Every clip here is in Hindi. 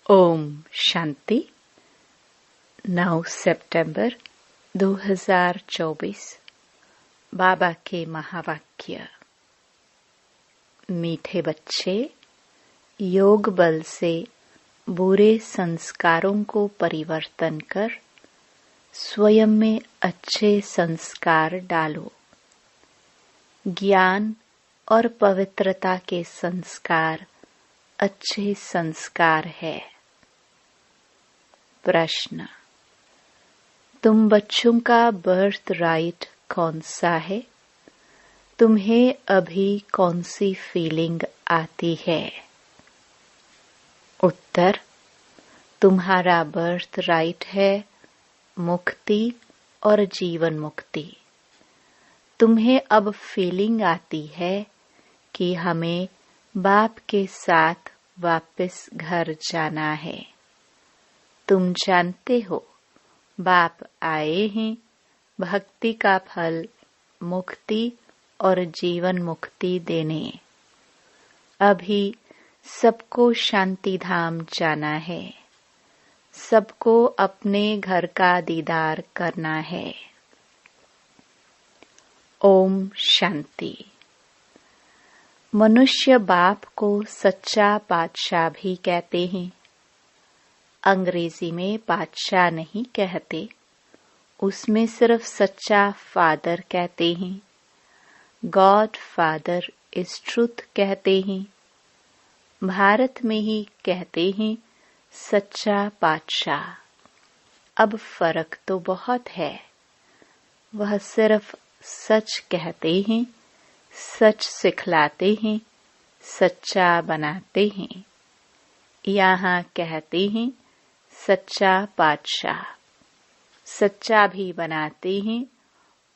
ओम शांति। 9 सितंबर 2024। बाबा के महावाक्य। मीठे बच्चे, योग बल से बुरे संस्कारों को परिवर्तन कर स्वयं में अच्छे संस्कार डालो। ज्ञान और पवित्रता के संस्कार अच्छे संस्कार है। प्रश्न: तुम बच्चों का बर्थ राइट कौन सा है? तुम्हें अभी कौन सी फीलिंग आती है? उत्तर: तुम्हारा बर्थ राइट है मुक्ति और जीवन मुक्ति। तुम्हें अब फीलिंग आती है कि हमें बाप के साथ वापस घर जाना है। तुम जानते हो बाप आए हैं भक्ति का फल मुक्ति और जीवन मुक्ति देने। अभी सबको शांति धाम जाना है। सबको अपने घर का दीदार करना है। ओम शांति। मनुष्य बाप को सच्चा बादशाह भी कहते हैं। अंग्रेजी में बादशाह नहीं कहते, उसमें सिर्फ सच्चा फादर कहते हैं। गॉड फादर इज ट्रुथ कहते हैं। भारत में ही कहते हैं सच्चा बादशाह। अब फर्क तो बहुत है। वह सिर्फ सच कहते हैं, सच सिखलाते हैं, सच्चा बनाते हैं। यहाँ कहते हैं सच्चा बादशाह। सच्चा भी बनाते हैं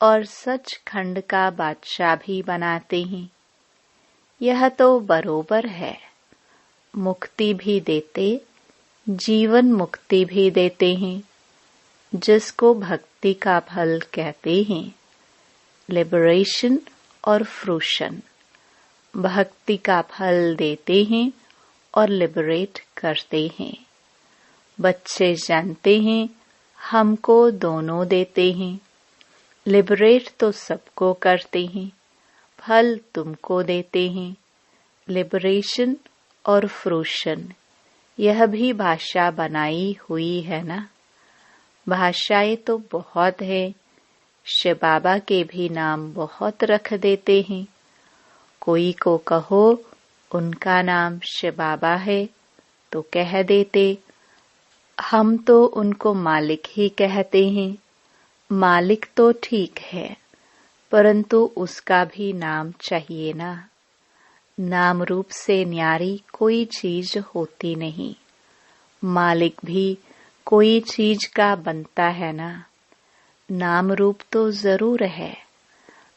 और सच खंड का बादशाह भी बनाते हैं। यह तो बरोबर है। मुक्ति भी देते, जीवन मुक्ति भी देते हैं, जिसको भक्ति का फल कहते हैं। लिबरेशन और फ्रूशन। भक्ति का फल देते हैं और लिबरेट करते हैं। बच्चे जानते हैं हमको दोनों देते हैं। लिबरेट तो सबको करते हैं, फल तुमको देते हैं। लिबरेशन और फ्रूशन, यह भी भाषा बनाई हुई है ना। भाषाएं तो बहुत है। शिव बाबा के भी नाम बहुत रख देते हैं। कोई को कहो उनका नाम शिव बाबा है तो कह देते हम तो उनको मालिक ही कहते हैं। मालिक तो ठीक है, परंतु उसका भी नाम चाहिए ना। नाम रूप से न्यारी कोई चीज होती नहीं। मालिक भी कोई चीज का बनता है ना। नाम रूप तो जरूर है।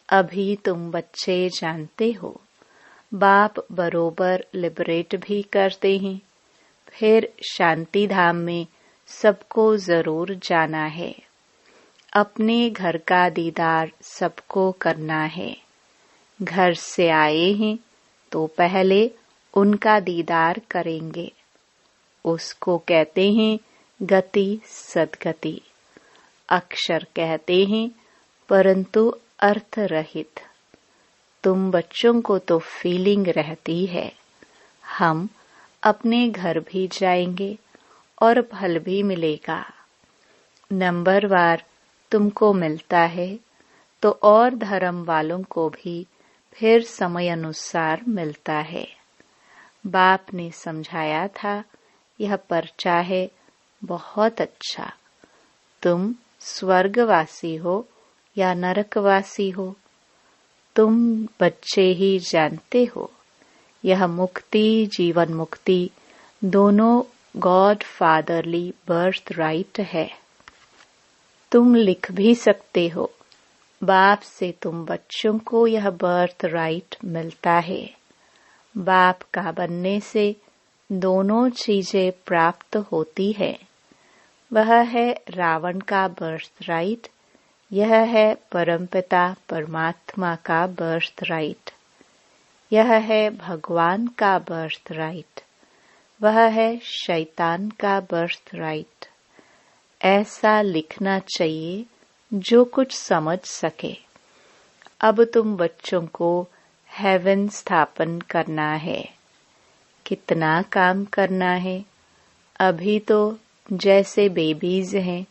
अभी तुम बच्चे जानते हो बाप बरोबर लिबरेट भी करते हैं। फिर शांति धाम में सबको जरूर जाना है। अपने घर का दीदार सबको करना है। घर से आए हैं तो पहले उनका दीदार करेंगे। उसको कहते हैं गति सदगति। अक्षर कहते हैं परंतु अर्थ रहित। तुम बच्चों को तो फीलिंग रहती है हम अपने घर भी जाएंगे और फल भी मिलेगा। नंबरवार तुमको मिलता है तो और धर्म वालों को भी फिर समय अनुसार मिलता है। बाप ने समझाया था यह पर्चा है बहुत अच्छा। तुम स्वर्गवासी हो या नरकवासी हो, तुम बच्चे ही जानते हो। यह मुक्ति जीवन मुक्ति दोनों गॉड फादरली बर्थ राइट है। तुम लिख भी सकते हो बाप से तुम बच्चों को यह बर्थ राइट मिलता है। बाप का बनने से दोनों चीजें प्राप्त होती है। वह है रावण का बर्थ राइट, यह है परमपिता परमात्मा का बर्थ राइट। यह है भगवान का बर्थ राइट। वह है शैतान का बर्थ राइट। ऐसा लिखना चाहिए जो कुछ समझ सके। अब तुम बच्चों को हेवन स्थापन करना है। कितना काम करना है। अभी तो जैसे बेबीज हैं,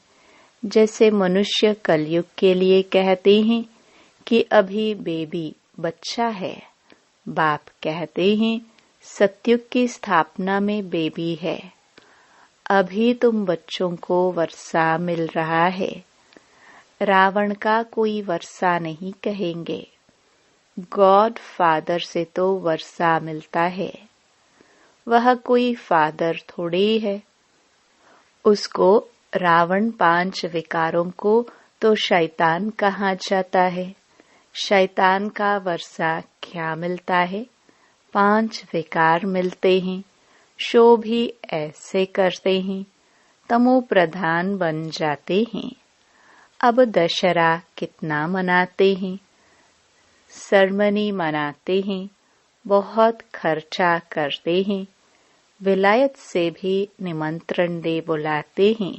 जैसे मनुष्य कलयुग के लिए कहते हैं कि अभी बेबी बच्चा है, बाप कहते हैं सतयुग की स्थापना में बेबी है। अभी तुम बच्चों को वर्षा मिल रहा है। रावण का कोई वर्षा नहीं कहेंगे। गॉड फादर से तो वर्षा मिलता है। वह कोई फादर थोड़ी है। उसको रावण 5 विकारों को तो शैतान कहा जाता है। शैतान का वर्षा क्या मिलता है? 5 विकार मिलते हैं। शो भी ऐसे करते हैं, तमो प्रधान बन जाते हैं। अब दशहरा कितना मनाते हैं, सरमनी मनाते हैं, बहुत खर्चा करते हैं, विलायत से भी निमंत्रण दे बुलाते हैं।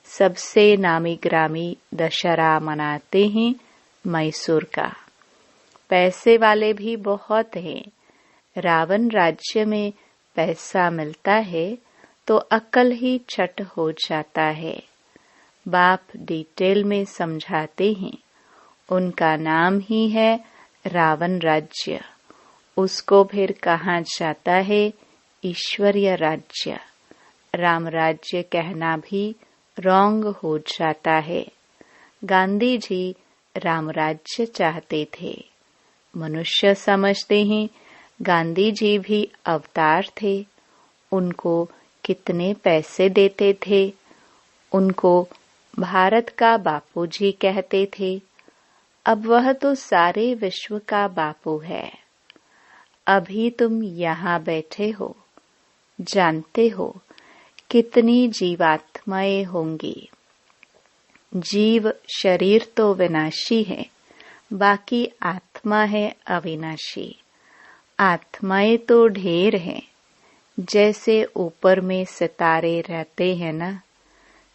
सबसे नामी ग्रामी दशहरा मनाते हैं मैसूर का। पैसे वाले भी बहुत हैं। रावण राज्य में पैसा मिलता है तो अक्ल ही छट हो जाता है। बाप डिटेल में समझाते हैं। उनका नाम ही है रावण राज्य। उसको फिर कहा जाता है ईश्वरीय राज्य। राम राज्य कहना भी रॉन्ग हो जाता है। गांधी जी राम राज्य चाहते थे। मनुष्य समझते हैं गांधी जी भी अवतार थे। उनको कितने पैसे देते थे। उनको भारत का बापूजी कहते थे। अब वह तो सारे विश्व का बापू है। अभी तुम यहाँ बैठे हो, जानते हो कितनी जीवात्माएं होंगी। जीव शरीर तो विनाशी है, बाकी आत्मा है अविनाशी। आत्माएं तो ढेर हैं। जैसे ऊपर में सितारे रहते हैं ना,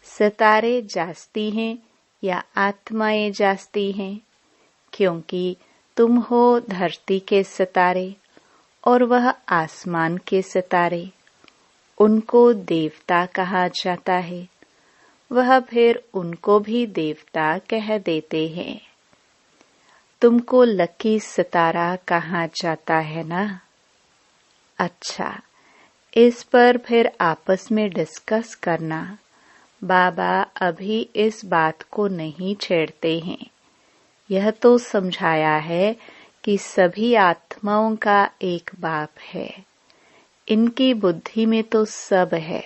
सितारे जास्ती हैं या आत्माएं जास्ती हैं? क्योंकि तुम हो धरती के सितारे और वह आसमान के सितारे। उनको देवता कहा जाता है। वह फिर उनको भी देवता कह देते हैं। तुमको लकी सितारा कहा जाता है ना? अच्छा, इस पर फिर आपस में डिस्कस करना। बाबा अभी इस बात को नहीं छेड़ते हैं। यह तो समझाया है कि सभी आत्माओं का एक बाप है। इनकी बुद्धि में तो सब है।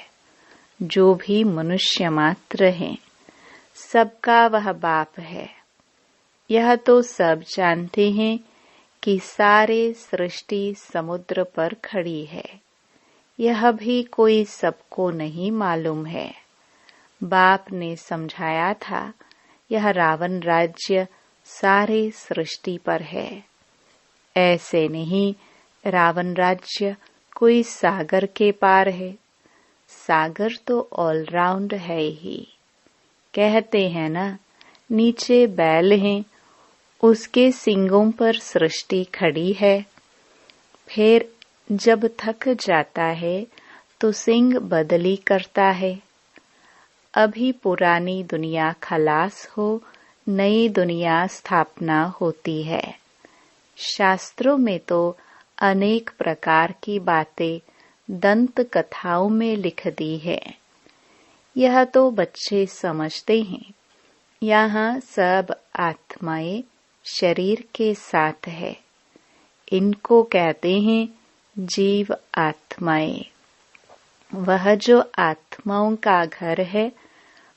जो भी मनुष्य मात्र हैं, सबका वह बाप है। यह तो सब जानते हैं कि सारे सृष्टि समुद्र पर खड़ी है। यह भी कोई सबको नहीं मालूम है। बाप ने समझाया था यह रावण राज्य सारे सृष्टि पर है। ऐसे नहीं रावण राज्य कोई सागर के पार है। सागर तो ऑलराउंड है ही। कहते हैं ना, नीचे बैल हैं, उसके सींगों पर सृष्टि खड़ी है। फिर जब थक जाता है तो सींग बदली करता है। अभी पुरानी दुनिया खलास हो, नई दुनिया स्थापना होती है। शास्त्रों में तो अनेक प्रकार की बातें दंत कथाओं में लिख दी है। यह तो बच्चे समझते हैं। यहाँ सब आत्माएं शरीर के साथ है। इनको कहते हैं जीव आत्माएं। वह जो आत्माओं का घर है,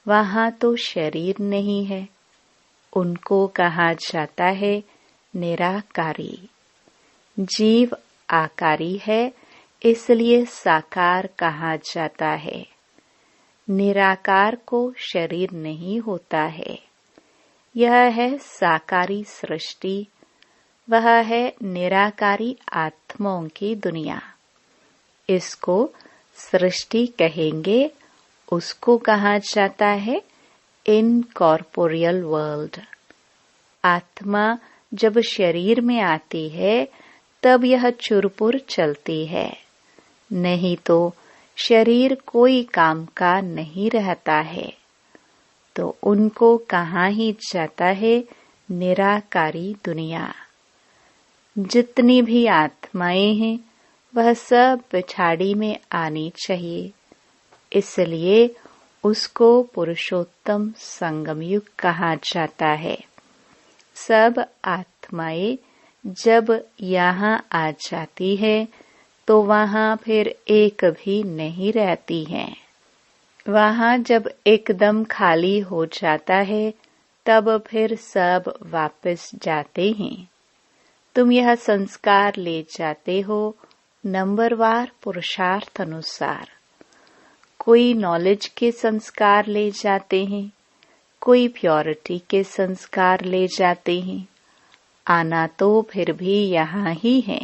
वहाँ तो शरीर नहीं है। उनको कहा जाता है निराकारी। जीव आकारी है, इसलिए साकार कहा जाता है। निराकार को शरीर नहीं होता है। यह है साकारी सृष्टि। वह है निराकारी आत्माओं की दुनिया। इसको सृष्टि कहेंगे उसको कहा जाता है इनकॉर्पोरियल वर्ल्ड। आत्मा जब शरीर में आती है तब यह चुरपुर चलती है, नहीं तो शरीर कोई काम का नहीं रहता है। तो उनको कहा ही जाता है निराकारी दुनिया। जितनी भी आत्माएं हैं वह सब पिछाड़ी में आनी चाहिए, इसलिए उसको पुरुषोत्तम संगमयुग कहा जाता है। सब आत्माएं जब यहाँ आ जाती है तो वहाँ फिर एक भी नहीं रहती हैं। वहाँ जब एकदम खाली हो जाता है तब फिर सब वापस जाते हैं। तुम यह संस्कार ले जाते हो नंबरवार पुरुषार्थ अनुसार। कोई नॉलेज के संस्कार ले जाते हैं, कोई प्योरिटी के संस्कार ले जाते हैं। आना तो फिर भी यहाँ ही है,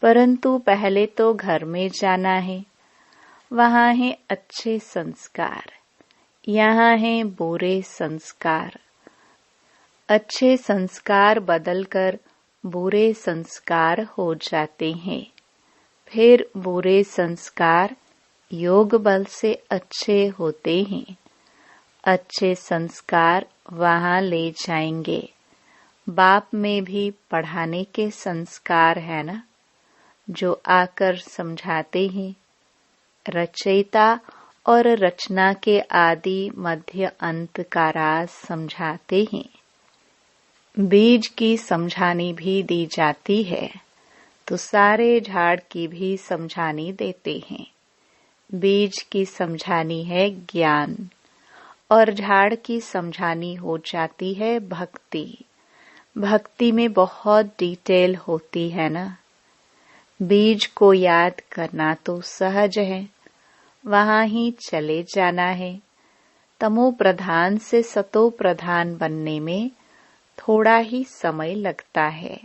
परंतु पहले तो घर में जाना है। वहाँ है अच्छे संस्कार, यहाँ है बुरे संस्कार। अच्छे संस्कार बदलकर बुरे संस्कार हो जाते हैं। फिर बुरे संस्कार योग बल से अच्छे होते हैं। अच्छे संस्कार वहाँ ले जाएंगे। बाप में भी पढ़ाने के संस्कार है ना, जो आकर समझाते हैं। रचयिता और रचना के आदि मध्य अंत का राज समझाते हैं। बीज की समझानी भी दी जाती है तो सारे झाड़ की भी समझानी देते हैं। बीज की समझानी है ज्ञान और झाड़ की समझानी हो जाती है भक्ति। भक्ति में बहुत डिटेल होती है ना। बीज को याद करना तो सहज है, वहाँ ही चले जाना है। तमो प्रधान से सतो प्रधान बनने में थोड़ा ही समय लगता है।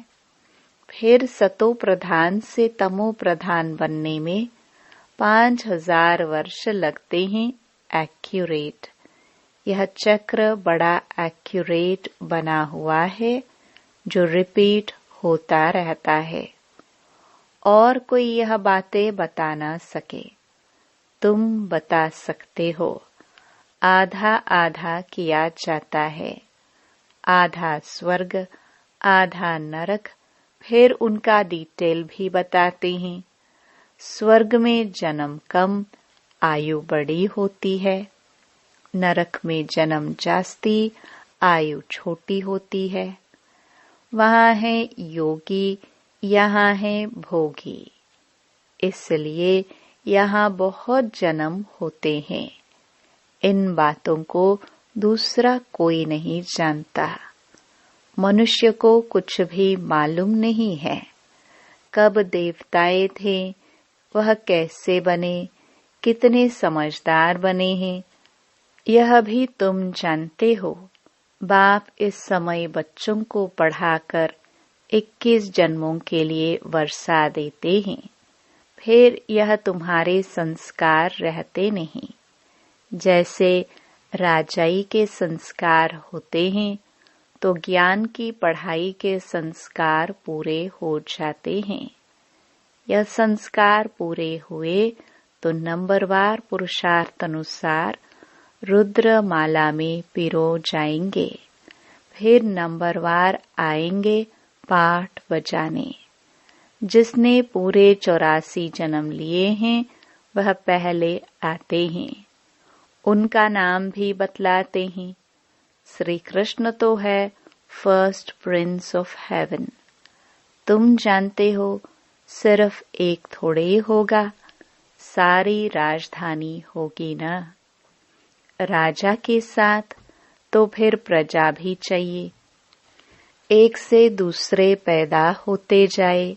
फिर सतो प्रधान से तमो प्रधान बनने में 5000 वर्ष लगते हैं एक्यूरेट। यह चक्र बड़ा एक्यूरेट बना हुआ है जो रिपीट होता रहता है। और कोई यह बातें बता ना सके, तुम बता सकते हो। आधा आधा किया जाता है, आधा स्वर्ग आधा नरक। फिर उनका डिटेल भी बताते हैं। स्वर्ग में जन्म कम, आयु बड़ी होती है। नरक में जन्म जास्ती, आयु छोटी होती है। वहाँ है योगी, यहाँ है भोगी। इसलिए यहाँ बहुत जन्म होते हैं। इन बातों को दूसरा कोई नहीं जानता। मनुष्य को कुछ भी मालूम नहीं है। कब देवताएं थे, वह कैसे बने, कितने समझदार बने हैं, यह भी तुम जानते हो। बाप इस समय बच्चों को पढ़ाकर 21 जन्मों के लिए वर्षा देते हैं। फिर यह तुम्हारे संस्कार रहते नहीं। जैसे राजाई के संस्कार होते हैं तो ज्ञान की पढ़ाई के संस्कार पूरे हो जाते हैं। यह संस्कार पूरे हुए तो नंबरवार पुरुषार्थ अनुसार रुद्र माला में पिरो जाएंगे। फिर नंबरवार आएंगे पाठ बजाने। जिसने पूरे 84 जन्म लिए हैं वह पहले आते हैं। उनका नाम भी बतलाते हैं। श्री कृष्ण तो है फर्स्ट प्रिंस ऑफ हेवन। तुम जानते हो सिर्फ एक थोड़े ही होगा, सारी राजधानी होगी ना। राजा के साथ तो फिर प्रजा भी चाहिए। एक से दूसरे पैदा होते जाए।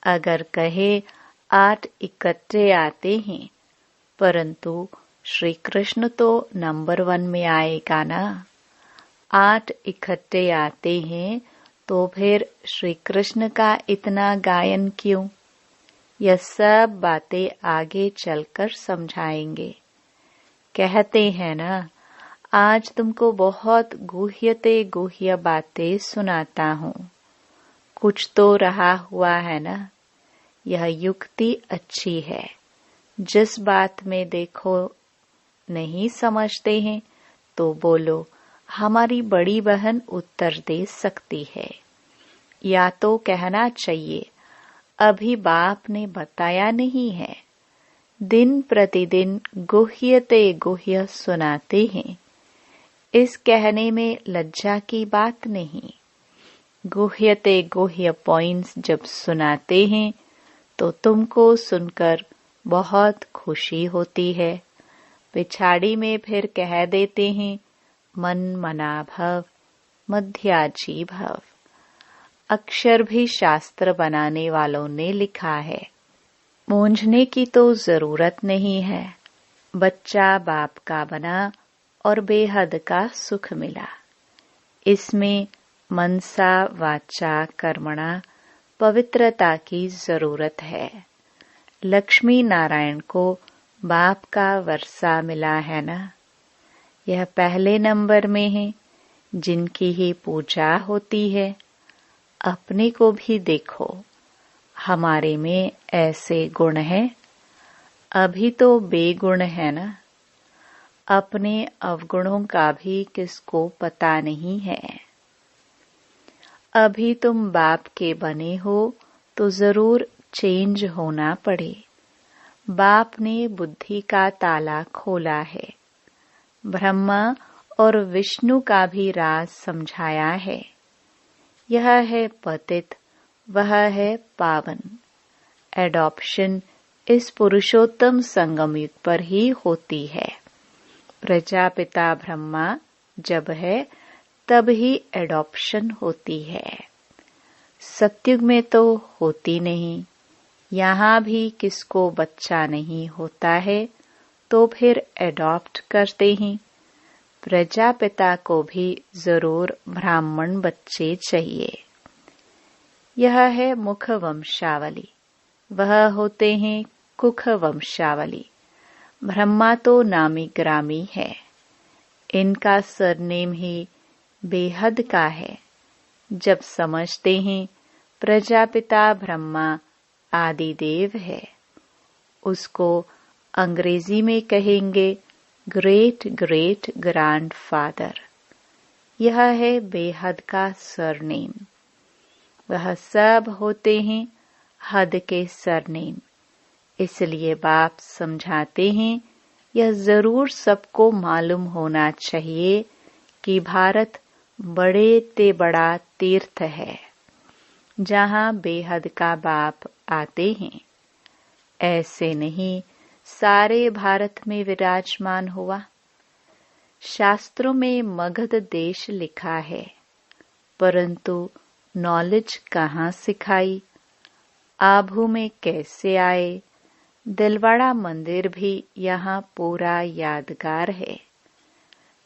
अगर कहे 8 इकट्ठे आते हैं, परंतु श्री कृष्ण तो नंबर 1 में आएगा ना। 8 इकट्ठे आते हैं तो फिर श्री कृष्ण का इतना गायन क्यों? यह सब बातें आगे चलकर समझाएंगे। कहते हैं ना, आज तुमको बहुत गुह्य बातें सुनाता हूँ। कुछ तो रहा हुआ है ना। यह युक्ति अच्छी है। जिस बात में देखो नहीं समझते हैं तो बोलो, हमारी बड़ी बहन उत्तर दे सकती है। या तो कहना चाहिए, अभी बाप ने बताया नहीं है। दिन प्रतिदिन गुह्य सुनाते हैं। इस कहने में लज्जा की बात नहीं। गुह्य पॉइंट्स जब सुनाते हैं तो तुमको सुनकर बहुत खुशी होती है। पिछाड़ी में फिर कह देते हैं, मन मना भव, मध्याजी भव। अक्षर भी शास्त्र बनाने वालों ने लिखा है। मूंझने की तो जरूरत नहीं है। बच्चा बाप का बना और बेहद का सुख मिला। इसमें मनसा वाचा कर्मणा पवित्रता की जरूरत है। लक्ष्मी नारायण को बाप का वर्षा मिला है ना। यह पहले नंबर में है जिनकी ही पूजा होती है। अपने को भी देखो, हमारे में ऐसे गुण हैं। अभी तो बेगुण है ना। अपने अवगुणों का भी किसको पता नहीं है। अभी तुम बाप के बने हो तो जरूर चेंज होना पड़े। बाप ने बुद्धि का ताला खोला है। ब्रह्मा और विष्णु का भी राज समझाया है। यह है पतित, वह है पावन। एडॉप्शन इस पुरुषोत्तम संगम युग पर ही होती है। प्रजापिता ब्रह्मा जब है तब ही एडॉप्शन होती है। सतयुग में तो होती नहीं। यहाँ भी किसको बच्चा नहीं होता है तो फिर एडॉप्ट करते हैं। प्रजापिता को भी जरूर ब्राह्मण बच्चे चाहिए। यह है मुख वंशावली, वह होते हैं कुख वंशावली। ब्रह्मा तो नामी ग्रामी है। इनका सरनेम ही बेहद का है। जब समझते हैं प्रजापिता ब्रह्मा आदिदेव है, उसको अंग्रेजी में कहेंगे ग्रेट ग्रेट ग्रैंडफादर। यह है बेहद का सरनेम। वह सब होते हैं हद के सरनेम। इसलिए बाप समझाते हैं, यह जरूर सबको मालूम होना चाहिए कि भारत बड़े ते बड़ा तीर्थ है, जहाँ बेहद का बाप आते हैं। ऐसे नहीं सारे भारत में विराजमान हुआ। शास्त्रों में मगध देश लिखा है, परंतु नॉलेज कहाँ सिखाई। आभू में कैसे आए। दिलवाड़ा मंदिर भी यहाँ पूरा यादगार है।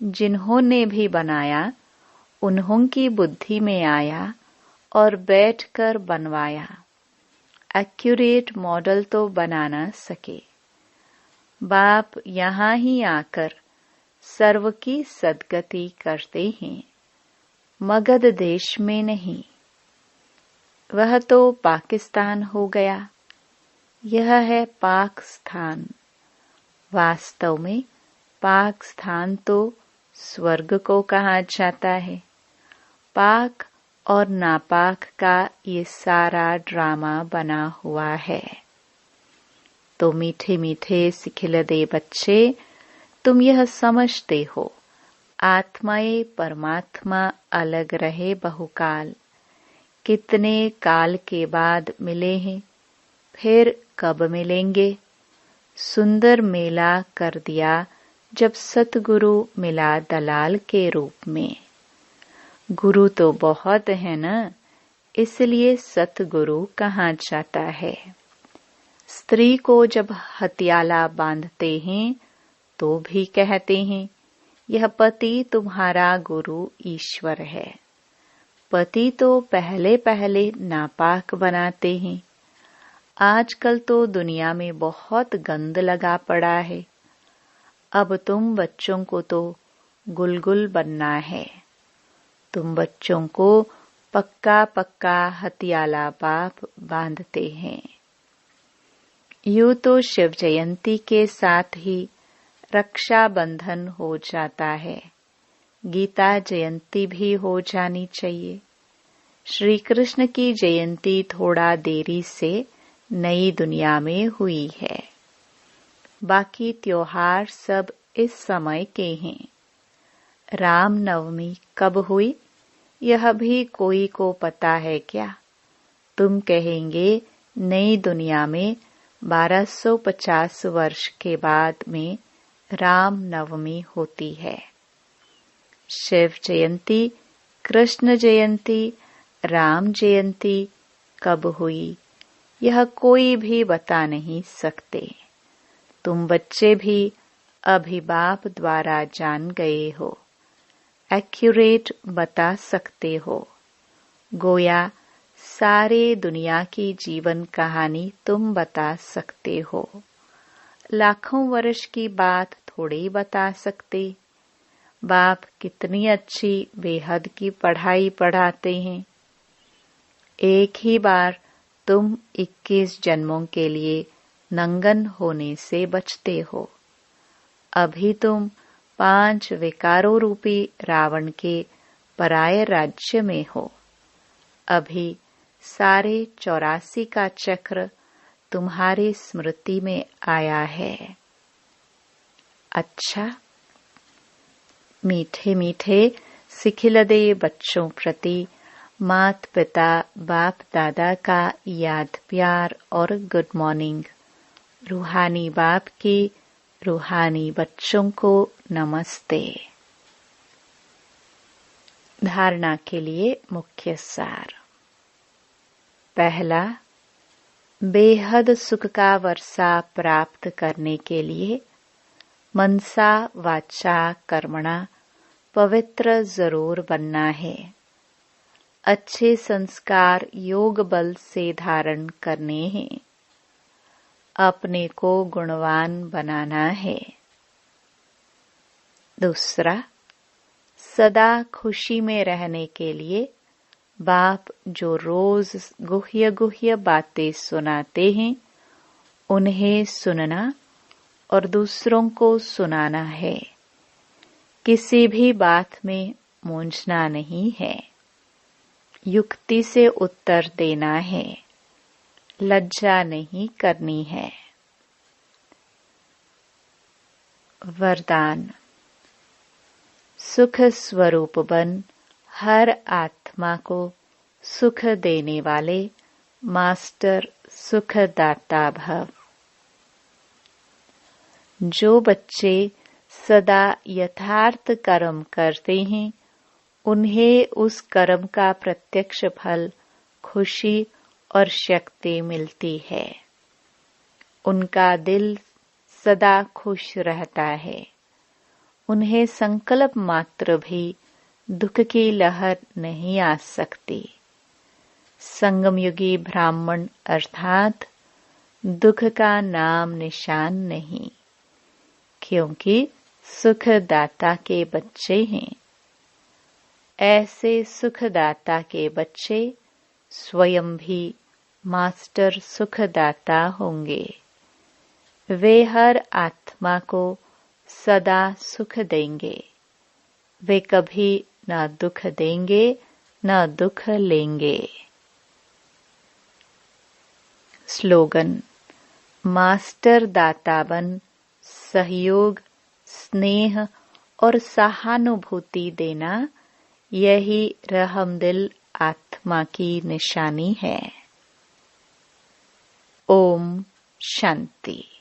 जिन्होंने भी बनाया उन्हों की बुद्धि में आया और बैठकर बनवाया। एक्यूरेट मॉडल तो बना न सके। बाप यहाँ ही आकर सर्व की सद्गति करते हैं, मगध देश में नहीं। वह तो पाकिस्तान हो गया। यह है पाकिस्तान। वास्तव में पाकिस्तान तो स्वर्ग को कहा जाता है। पाक और नापाक का ये सारा ड्रामा बना हुआ है। तो मीठे मीठे सिखिलदे बच्चे, तुम यह समझते हो आत्माएं परमात्मा अलग रहे बहुकाल। कितने काल के बाद मिले हैं, फिर कब मिलेंगे। सुंदर मेला कर दिया जब सतगुरु मिला दलाल के रूप में। गुरु तो बहुत है न, इसलिए सतगुरु कहा जाता है। स्त्री को जब हथियाला बांधते हैं तो भी कहते हैं, यह पति तुम्हारा गुरु ईश्वर है। पति तो पहले पहले नापाक बनाते हैं। आजकल तो दुनिया में बहुत गंद लगा पड़ा है। अब तुम बच्चों को तो गुलगुल बनना है। तुम बच्चों को पक्का पक्का हथियाला बाप बांधते हैं। यूं तो शिव जयंती के साथ ही रक्षा बंधन हो जाता है। गीता जयंती भी हो जानी चाहिए। श्री कृष्ण की जयंती थोड़ा देरी से नई दुनिया में हुई है। बाकी त्योहार सब इस समय के हैं। राम नवमी कब हुई यह भी कोई को पता है क्या? तुम कहेंगे नई दुनिया में 1250 वर्ष के बाद में राम नवमी होती है। शिव जयंती, कृष्ण जयंती, राम जयंती कब हुई यह कोई भी बता नहीं सकते। तुम बच्चे भी अभी बाप द्वारा जान गए हो। एक्यूरेट बता सकते हो। गोया सारे दुनिया की जीवन कहानी तुम बता सकते हो। लाखों वर्ष की बात थोड़ी बता सकते। बाप कितनी अच्छी बेहद की पढ़ाई पढ़ाते हैं। एक ही बार तुम 21 जन्मों के लिए नंगन होने से बचते हो। अभी तुम 5 विकारों रूपी रावण के पराये राज्य में हो। अभी सारे 84 का चक्र तुम्हारी स्मृति में आया है। अच्छा, मीठे मीठे सिखिलदे बच्चों प्रति मात पिता बाप दादा का याद प्यार और गुड मॉर्निंग। रूहानी बाप की रूहानी बच्चों को नमस्ते। धारणा के लिए मुख्य सार। पहला, बेहद सुख का वर्षा प्राप्त करने के लिए मनसा वाचा कर्मणा पवित्र जरूर बनना है। अच्छे संस्कार योग बल से धारण करने हैं। अपने को गुणवान बनाना है। दूसरा, सदा खुशी में रहने के लिए बाप जो रोज गुह्य गुह्य बातें सुनाते हैं उन्हें सुनना और दूसरों को सुनाना है। किसी भी बात में मूंझना नहीं है। युक्ति से उत्तर देना है। लज्जा नहीं करनी है। वरदान। सुख स्वरूप बन हर आत्मा को सुख देने वाले मास्टर सुखदाता भव। जो बच्चे सदा यथार्थ कर्म करते हैं उन्हें उस कर्म का प्रत्यक्ष फल खुशी और शक्ति मिलती है। उनका दिल सदा खुश रहता है। उन्हें संकल्प मात्र भी दुख की लहर नहीं आ सकती। संगमयुगी ब्राह्मण अर्थात दुख का नाम निशान नहीं, क्योंकि सुखदाता के बच्चे हैं। ऐसे सुखदाता के बच्चे स्वयं भी मास्टर सुखदाता होंगे। वे हर आत्मा को सदा सुख देंगे। वे कभी न दुख देंगे न दुख लेंगे। स्लोगन। मास्टर दाता बन सहयोग, स्नेह और सहानुभूति देना यही रहमदिल आत्मा की निशानी है। ओम शांति।